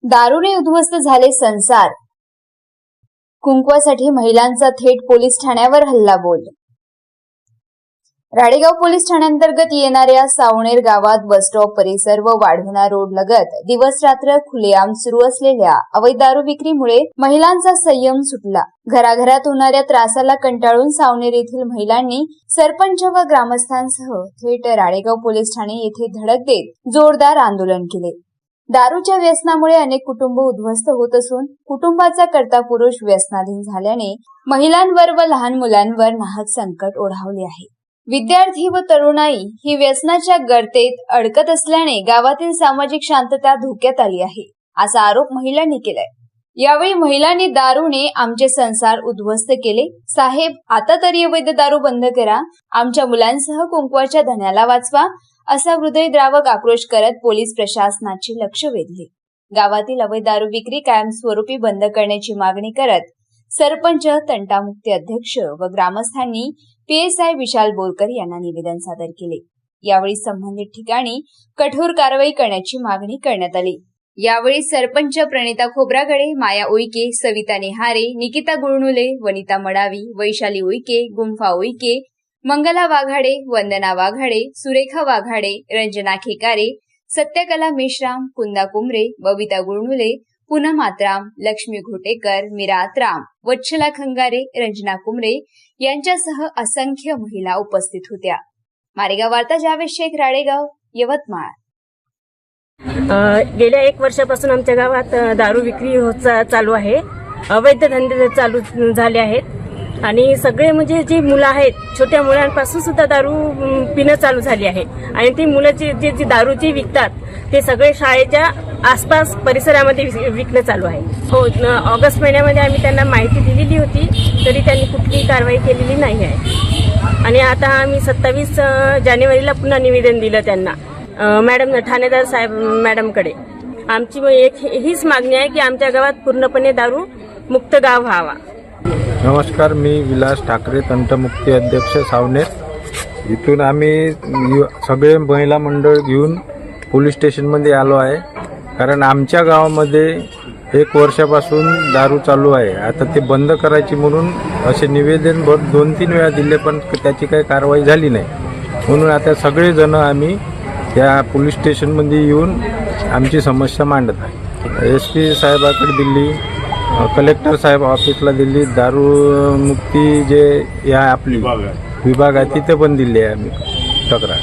दारूने उद्ध्वस्त झाले संसार. कुंकवासाठी महिलांचा थेट पोलीस ठाण्यावर हल्लाबोल. राळेगाव पोलीस ठाण्यांतर्गत येणाऱ्या सावणेर गावात बसस्टॉप परिसर व वाढवणा रोड लगत दिवस रात्र खुलेआम सुरू असलेल्या अवैध दारू विक्रीमुळे महिलांचा संयम सुटला. घराघरात होणाऱ्या त्रासाला कंटाळून सावनेर येथील महिलांनी सरपंच व ग्रामस्थांसह थेट राळेगाव पोलीस ठाणे येथे धडक देत जोरदार आंदोलन केले. दारूच्या व्यसनामुळे अनेक कुटुंब उद्ध्वस्त होत असून कुटुंबाचा कर्ता पुरुष व्यसनाधीन झाल्याने महिलांवर व लहान मुलांवर नाहक संकट ओढावले आहे. विद्यार्थी व तरुणाई ही व्यसनाच्या गर्तेत अडकत असल्याने गावातील सामाजिक शांतता धोक्यात आली आहे, असा आरोप महिलांनी केलाय. यावेळी महिलांनी दारूने आमचे संसार उद्ध्वस्त केले. साहेब, आता तरी अवैध दारू बंद करा, आमच्या मुलांसह कुंकवाच्या धन्याला वाचवा, असा हृदयद्रावक आक्रोश करत पोलीस प्रशासनाचे लक्ष वेधले. गावातील अवैध दारू विक्री कायमस्वरूपी बंद करण्याची मागणी करत सरपंच, तंटामुक्ती अध्यक्ष व ग्रामस्थांनी PSI विशाल बोरकर यांना निवेदन सादर केले. यावेळी संबंधित ठिकाणी कठोर कारवाई करण्याची मागणी करण्यात आली. यावेळी सरपंच प्रणिता खोब्रागडे, माया उईके, सविता नेहारे, निकिता गुळनुले, वनिता मडावी, वैशाली उईके, गुंफा उईके, मंगला वाघाडे, वंदना वाघाडे, सुरेखा वाघाडे, रंजना खेकारे, सत्यकला मेश्राम, कुंदा कुमरे, बबिता गुळनुले, पूनम आत्राम, लक्ष्मी घोटेकर, मीरा आत्राम, वत्सला खंगारे, रंजना कुमरे यांच्यासह असंख्य महिला उपस्थित होत्या. मारेगाव वार्ता, जावेद शेख, राळेगाव, यवतमाळ. गेल्या 1 वर्षापासून आमच्या गावात दारू विक्री चालू आहे. अवैध धंदे चालू झाले आहेत आणि सगळे म्हणजे जी मुलं आहेत, छोट्या मुलांपासून सुद्धा दारू पिणं चालू झाली आहे. आणि ती मुलं जी दारू जी विकतात ते सगळे शाळेच्या आसपास परिसरामध्ये विकणं चालू आहे. हो, ऑगस्ट महिन्यामध्ये आम्ही त्यांना माहिती दिलेली होती, तरी त्यांनी कुठलीही कारवाई केलेली नाही आहे. आणि आता आम्ही 27 जानेवारीला पुन्हा निवेदन दिलं त्यांना, मॅडम ठाणेदार साहेब मॅडमकडे. आमची हीच मागणी आहे की आमच्या गावात पूर्णपणे दारू मुक्त गाव व्हावा. नमस्कार, मी विलास ठाकरे, तंटमुक्ती अध्यक्ष सावनेर. इथून आम्ही सगळे महिला मंडळ घेऊन पोलीस स्टेशनमध्ये आलो आहे. कारण आमच्या गावामध्ये 1 वर्षापासून दारू चालू आहे. आता ते बंद करायची म्हणून असे निवेदन 2-3 वेळा दिले, पण त्याची काही कारवाई झाली नाही. म्हणून आता सगळेजण आम्ही या पोलीस स्टेशनमध्ये येऊन आमची समस्या मांडत आहे. SP साहेबाकडे दिली, कलेक्टर साहेब ऑफिसला दिली, दारू मुक्ती जे या आपली विभाग आहे तिथे पण दिली आहे आम्ही तक्रार.